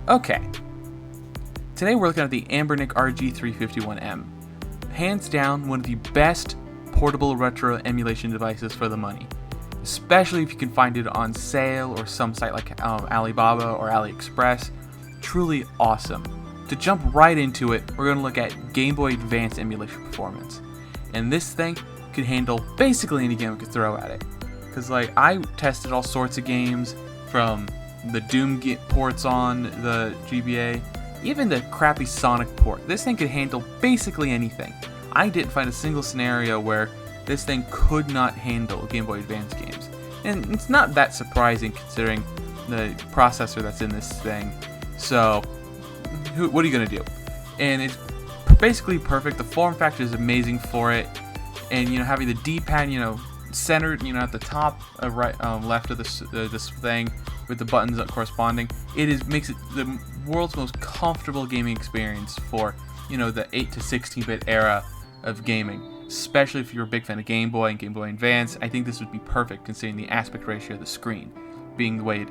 Okay, today we're looking at the Anbernic RG351M. Hands down, one of the best portable retro emulation devices for the money. Especially if you can find it on sale or some site like Alibaba or AliExpress. Truly awesome. To jump right into it, we're going to look at Game Boy Advance emulation performance. And this thing could handle basically any game we could throw at it. Because I tested all sorts of games, from the Doom ports on the GBA, even the crappy Sonic port. This thing could handle basically anything. I didn't find a single scenario where this thing could not handle Game Boy Advance games. And it's not that surprising considering the processor that's in this thing. So, what are you going to do? And it's basically perfect. The form factor is amazing for it. And, having the D-pad, centered, at the top, right, left of this thing, with the buttons corresponding, makes it the world's most comfortable gaming experience for, the 8 to 16-bit era of gaming. Especially if you're a big fan of Game Boy and Game Boy Advance, I think this would be perfect considering the aspect ratio of the screen being the way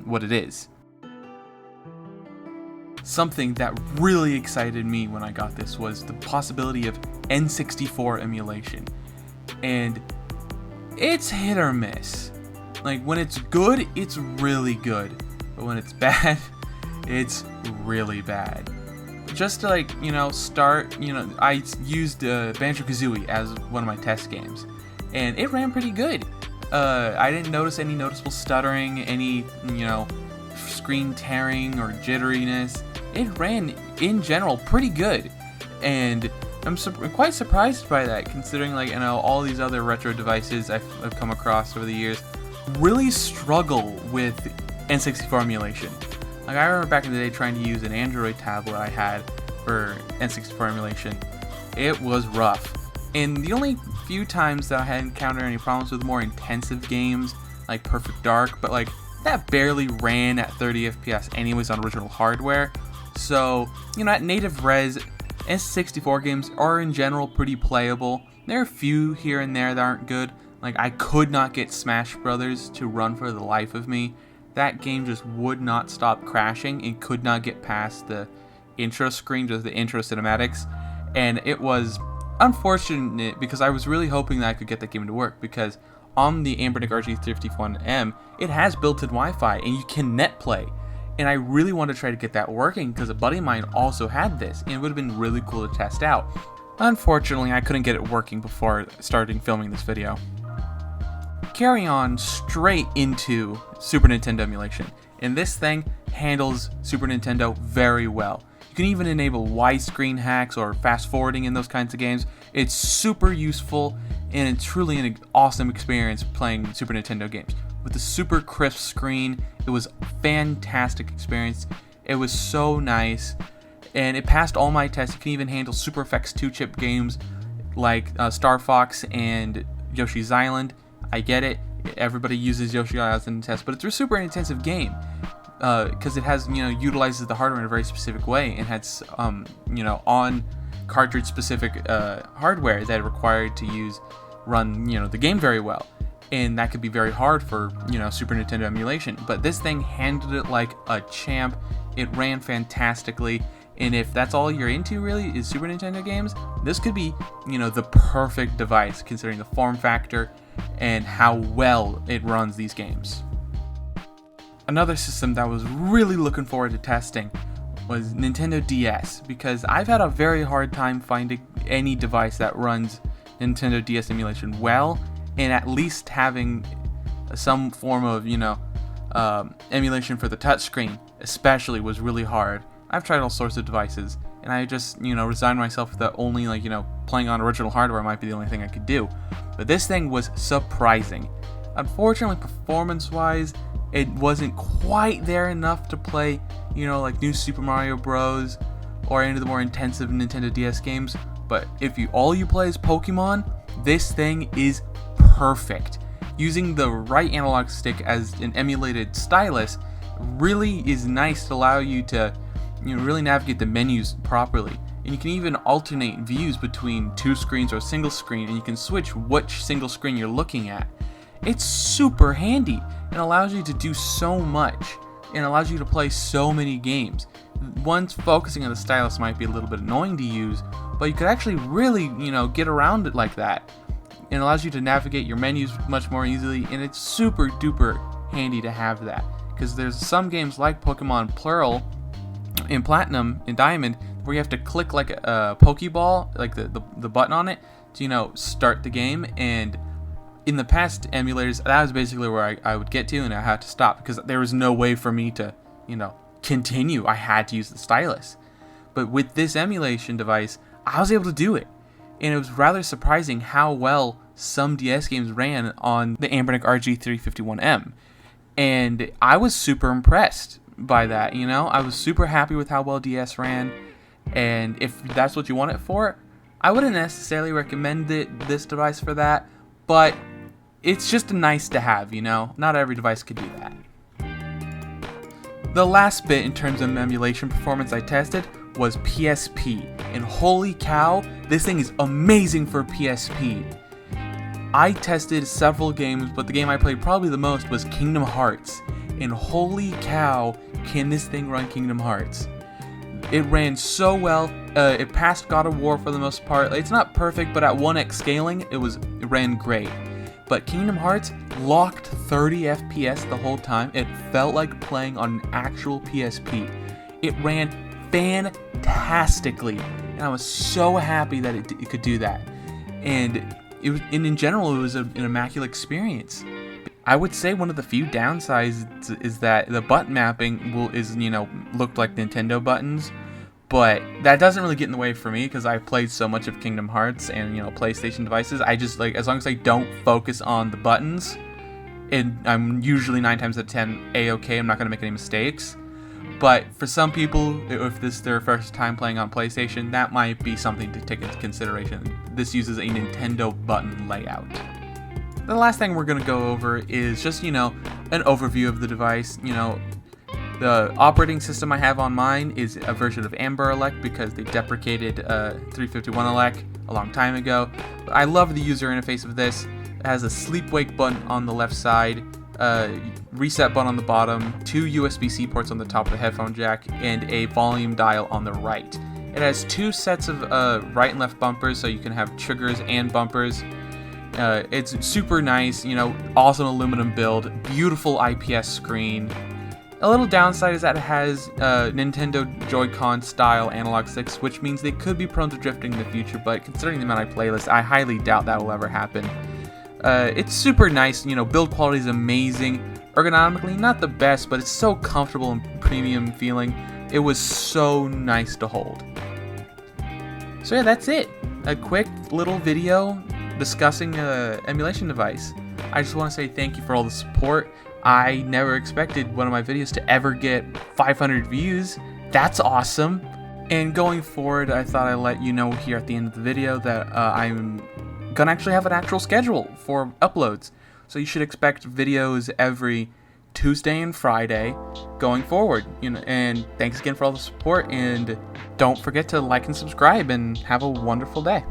what it is. Something that really excited me when I got this was the possibility of N64 emulation. And it's hit or miss. When it's good, it's really good. But when it's bad, it's really bad. Just to start, I used Banjo-Kazooie as one of my test games. And it ran pretty good. I didn't notice any noticeable stuttering, any, screen tearing or jitteriness. It ran, in general, pretty good. And I'm quite surprised by that, considering all these other retro devices I've come across over the years really struggle with N64 emulation. I remember back in the day trying to use an Android tablet I had for N64 emulation. It was rough. And the only few times that I had encountered any problems with more intensive games, like Perfect Dark, but that barely ran at 30 FPS anyways on original hardware. So, at native res, N64 games are in general pretty playable. There are a few here and there that aren't good. I could not get Smash Brothers to run for the life of me. That game just would not stop crashing and could not get past the intro screen, just the intro cinematics. And it was unfortunate because I was really hoping that I could get that game to work, because on the Anbernic RG351M, it has built-in Wi-Fi and you can net play. And I really wanted to try to get that working because a buddy of mine also had this, and it would have been really cool to test out. Unfortunately, I couldn't get it working before starting filming this video. Carry on straight into Super Nintendo emulation, and this thing handles Super Nintendo very well. You can even enable widescreen hacks or fast forwarding in those kinds of games. It's super useful, and it's truly an awesome experience playing Super Nintendo games. With the super crisp screen, it was a fantastic experience. It was so nice, and it passed all my tests. It can even handle Super FX 2-chip games like Star Fox and Yoshi's Island. I get it, everybody uses Yoshi's Island in tests, but it's a super intensive game because it has, utilizes the hardware in a very specific way, and has, on cartridge specific hardware that required to run the game very well. And that could be very hard for, Super Nintendo emulation. But this thing handled it like a champ. It ran fantastically. And if that's all you're into really is Super Nintendo games, this could be, the perfect device considering the form factor and how well it runs these games. Another system that I was really looking forward to testing was Nintendo DS, because I've had a very hard time finding any device that runs Nintendo DS emulation well, and at least having some form of, emulation for the touchscreen especially was really hard. I've tried all sorts of devices, and I just, resigned myself that only, playing on original hardware might be the only thing I could do. But this thing was surprising. Unfortunately, performance-wise, it wasn't quite there enough to play, New Super Mario Bros. Or any of the more intensive Nintendo DS games. But if all you play is Pokemon, this thing is perfect. Using the right analog stick as an emulated stylus really is nice to allow you to really navigate the menus properly. And you can even alternate views between two screens or a single screen, and you can switch which single screen you're looking at. It's super handy and allows you to do so much and allows you to play so many games. Once focusing on the stylus might be a little bit annoying to use, but you could actually really, get around it like that. It allows you to navigate your menus much more easily, and it's super duper handy to have that. Because there's some games like Pokemon Plural in Platinum and Diamond where you have to click like a Pokeball, like the button on it, to start the game. And in the past emulators, that was basically where I would get to, and I had to stop because there was no way for me to continue. I had to use the stylus. But with this emulation device, I was able to do it, and it was rather surprising how well some DS games ran on the Anbernic RG351M. And I was super impressed by that, I was super happy with how well DS ran, and if that's what you want it for, I wouldn't necessarily recommend this device for that, but it's just nice to have, not every device could do that. The last bit in terms of emulation performance I tested was PSP, and holy cow, this thing is amazing for PSP. I tested several games, but the game I played probably the most was Kingdom Hearts. And holy cow, can this thing run Kingdom Hearts. It ran so well. It passed God of War for the most part. It's not perfect, but at 1x scaling, it ran great. But Kingdom Hearts locked 30 FPS the whole time. It felt like playing on an actual PSP. It ran fantastically, and I was so happy that it could do that. And in general, it was an immaculate experience. I would say one of the few downsides is that the button mapping looked like Nintendo buttons, but that doesn't really get in the way for me because I played so much of Kingdom Hearts and PlayStation devices. I just as long as I don't focus on the buttons, and I'm usually 9 times out of 10 a-okay. I'm not gonna make any mistakes. But for some people, if this is their first time playing on PlayStation, that might be something to take into consideration. This uses a Nintendo button layout. The last thing we're going to go over is just, an overview of the device. The operating system I have on mine is a version of Amber Elect because they deprecated 351 Elect a long time ago. But I love the user interface of this. It has a sleep-wake button on the left side, reset button on the bottom, 2 USB-C ports on the top of the headphone jack, and a volume dial on the right. It has 2 sets of right and left bumpers, so you can have triggers and bumpers. It's super nice, awesome aluminum build, beautiful IPS screen. A little downside is that it has Nintendo Joy-Con style analog sticks, which means they could be prone to drifting in the future, but considering the amount I play this, I highly doubt that will ever happen. It's super nice, build quality is amazing. Ergonomically, not the best, but it's so comfortable and premium feeling. It was so nice to hold. So yeah, that's it. A quick little video discussing an emulation device. I just want to say thank you for all the support. I never expected one of my videos to ever get 500 views. That's awesome. And going forward, I thought I'd let you know here at the end of the video that I'm gonna actually have an actual schedule for uploads. So you should expect videos every Tuesday and Friday going forward. And thanks again for all the support, and don't forget to like and subscribe, and have a wonderful day.